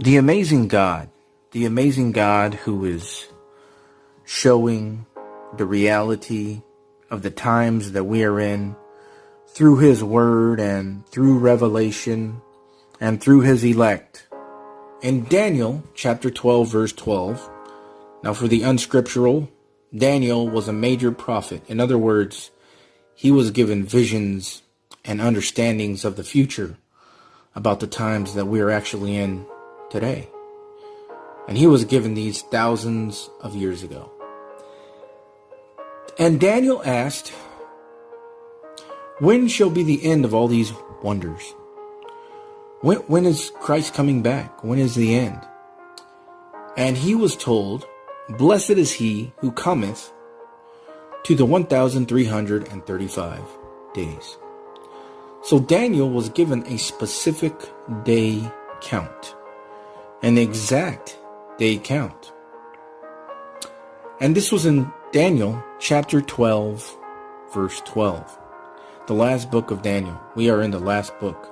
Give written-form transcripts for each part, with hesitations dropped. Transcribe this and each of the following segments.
The amazing God, the amazing God who is showing the reality of the times that we are in through his word and through revelation and through his elect. In Daniel chapter 12, verse 12, now for the unscriptural, Daniel was a major prophet. In other words, he was given visions and understandings of the future about the times that we are actually in today. And he was given these thousands of years ago. And Daniel asked, when shall be the end of all these wonders? When is Christ coming back? When is the end? And he was told, blessed is he who cometh to the 1,335 days. So Daniel was given a specific day count, an exact day count. And this was in Daniel chapter 12, verse 12. The last book of Daniel. We are in the last book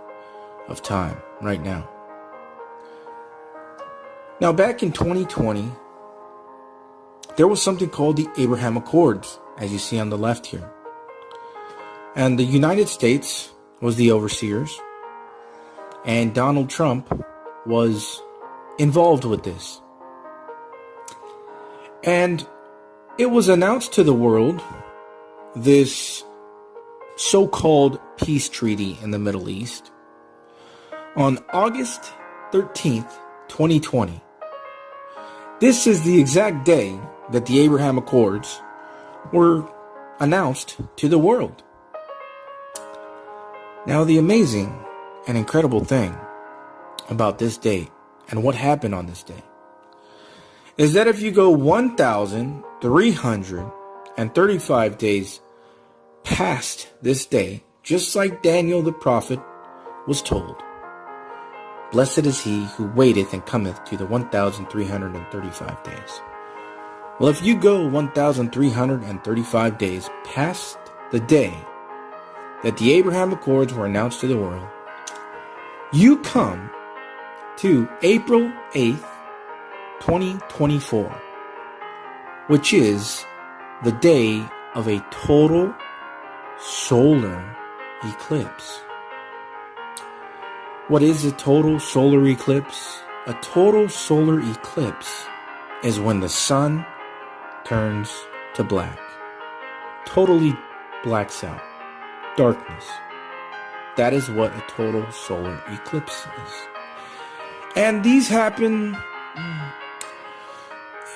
of time right now. Now back in 2020, there was something called the Abraham Accords, as you see on the left here. And the United States was the overseers, and Donald Trump was involved with this. And it was announced to the world, this so-called peace treaty in the Middle East, on August 13th, 2020. This is the exact day that the Abraham Accords were announced to the world. Now, the amazing and incredible thing about this date and what happened on this day is that if you go 1,335 days past this day, just like Daniel the prophet was told, blessed is he who waiteth and cometh to the 1,335 days. Well, if you go 1,335 days past the day that the Abraham Accords were announced to the world, you come to April 8th, 2024, which is the day of a total solar eclipse. What is a total solar eclipse? A total solar eclipse is when the sun turns to black. Totally blacks out. Darkness. That is what a total solar eclipse is. And these happen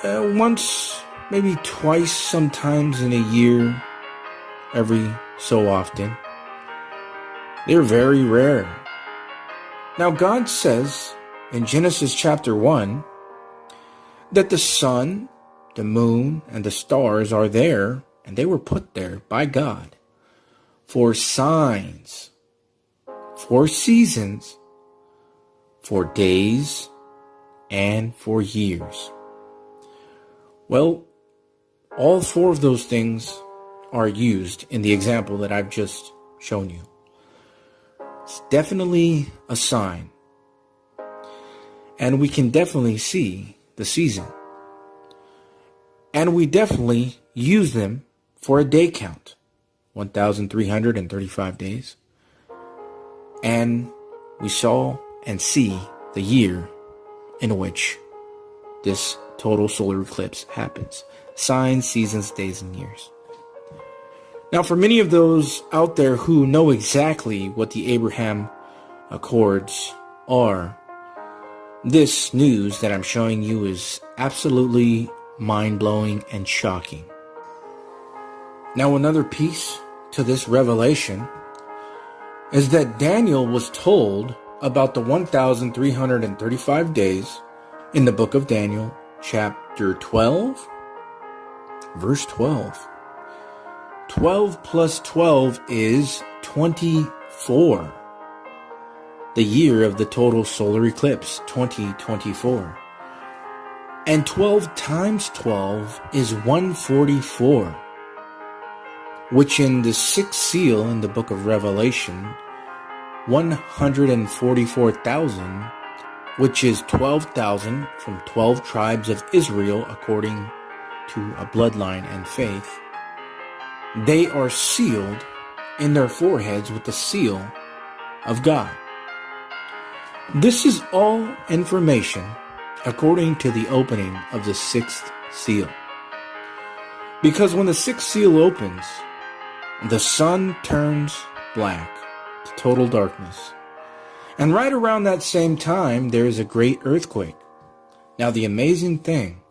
once, maybe twice, sometimes in a year, every so often. They're very rare. Now, God says in Genesis chapter 1 that the sun, the moon, and the stars are there, and they were put there by God for signs, for seasons, for days, and for years. Well, all four of those things are used in the example that I've just shown you. It's definitely a sign. And we can definitely see the season. And we definitely use them for a day count. 1,335 days. And we saw and see the year in which this total solar eclipse happens. Signs, seasons, days, and years. Now, for many of those out there who know exactly what the Abraham Accords are, this news that I'm showing you is absolutely mind-blowing and shocking. Now, another piece to this revelation is that Daniel was told about the 1,335 days in the book of Daniel, chapter 12, verse 12. 12 plus 12 is 24. The year of the total solar eclipse, 2024. And 12 times 12 is 144. Which in the sixth seal in the book of Revelation, 144,000 which is 12,000 from 12 tribes of Israel according to a bloodline and faith, they are sealed in their foreheads with the seal of God. This is all information according to the opening of the sixth seal. Because when the sixth seal opens, the sun turns black to total darkness. And right around that same time, there is a great earthquake. Now, the amazing thing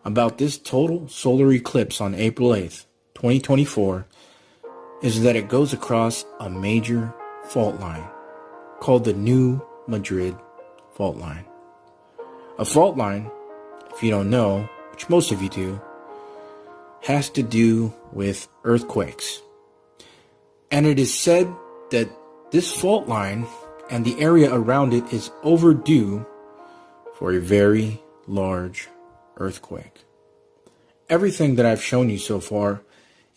about this total solar eclipse on April 8th, 2024, is that it goes across a major fault line called the New Madrid Fault Line. A fault line, if you don't know, which most of you do, has to do with earthquakes. And it is said that this fault line and the area around it is overdue for a very large earthquake. Everything that I've shown you so far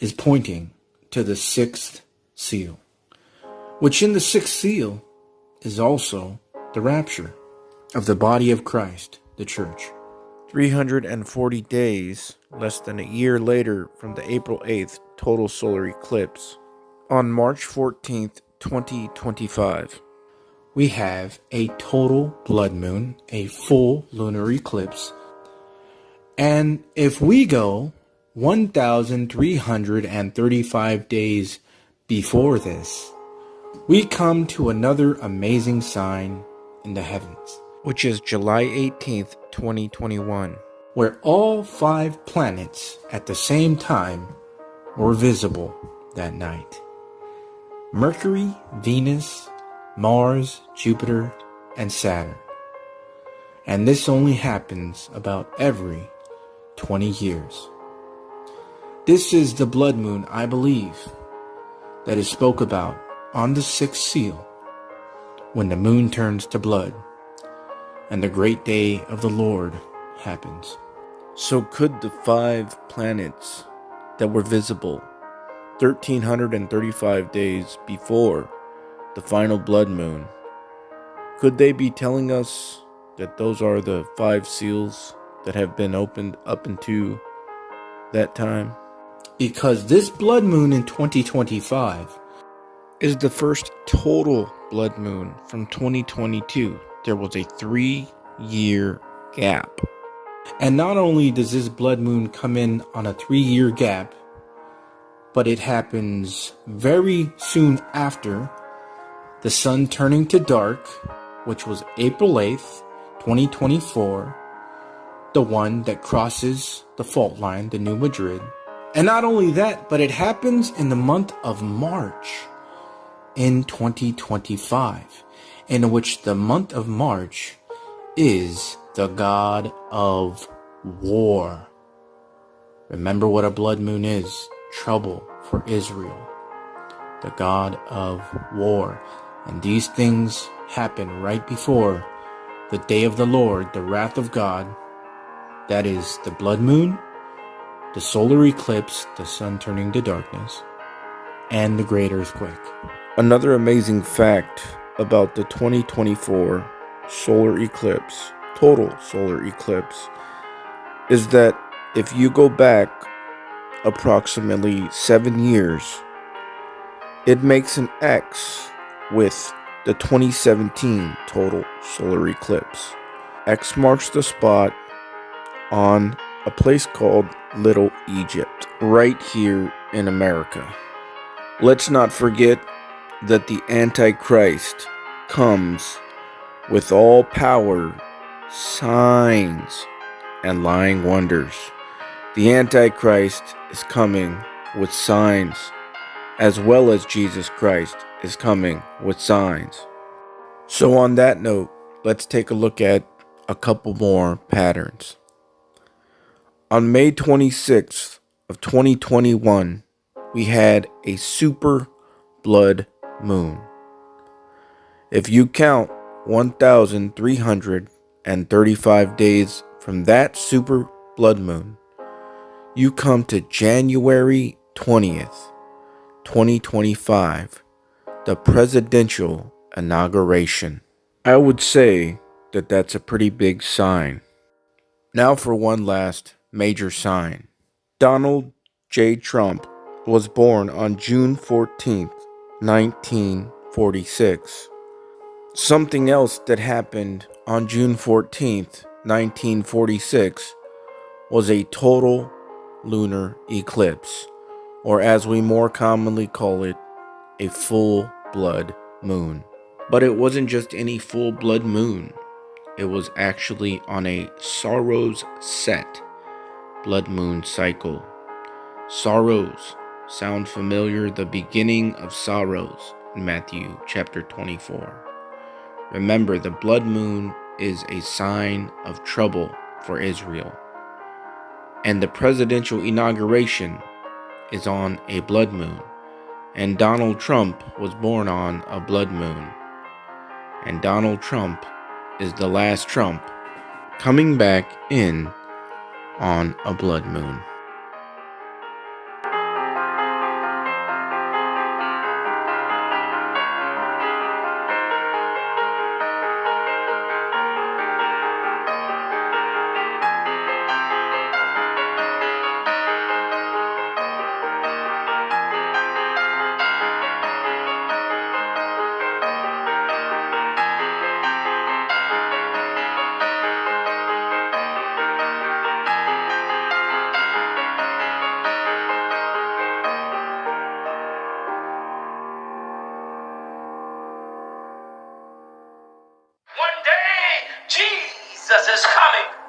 is pointing to the sixth seal, which in the sixth seal is also the rapture of the body of Christ, the church. 340 days, less than a year later from the April 8th total solar eclipse, on March 14th, 2025, we have a total blood moon, a full lunar eclipse. And if we go 1,335 days before this, we come to another amazing sign in the heavens, which is July 18th, 2021, where all 5 planets at the same time were visible that night. Mercury, Venus, Mars, Jupiter, and Saturn. And this only happens about every 20 years. This is the blood moon, I believe, that is spoke about on the sixth seal, when the moon turns to blood and the great day of the Lord happens. So could the 5 planets that were visible 1,335 days before the final blood moon, could they be telling us that those are the 5 seals that have been opened up into that time? Because this blood moon in 2025 is the first total blood moon from 2022. There was a 3-year gap. And not only does this blood moon come in on a 3-year gap, but it happens very soon after the sun turning to dark, which was April 8th, 2024, the one that crosses the fault line, the New Madrid. And not only that, but it happens in the month of March in 2025, in which the month of March is the god of war. Remember what a blood moon is: trouble for Israel, the god of war. And these things happen right before the day of the Lord, the wrath of God. That is the blood moon, the solar eclipse, the sun turning to darkness, and the great earthquake. Another amazing fact about the 2024 solar eclipse, total solar eclipse, is that if you go back approximately 7 years, it makes an X with the 2017 total solar eclipse. X marks the spot on a place called Little Egypt, right here in America. Let's not forget that the Antichrist comes with all power, signs, and lying wonders. The Antichrist is coming with signs, as well as Jesus Christ is coming with signs. So on that note, let's take a look at a couple more patterns. On May 26th of 2021, we had a super blood moon. If you count 1,335 days from that super blood moon, you come to January 20th, 2025, the presidential inauguration. I would say that that's a pretty big sign. Now for one last major sign. Donald J. Trump was born on June 14th, 1946. Something else that happened on June 14th, 1946 was a total lunar eclipse, or as we more commonly call it, a full blood moon. But it wasn't just any full blood moon. It was actually on a Saros set blood moon cycle. Saros sound familiar? The beginning of sorrows in Matthew chapter 24. Remember, the blood moon is a sign of trouble for Israel. And the presidential inauguration is on a blood moon. And Donald Trump was born on a blood moon. And Donald Trump is the last Trump coming back in on a blood moon. One day, Jesus is coming.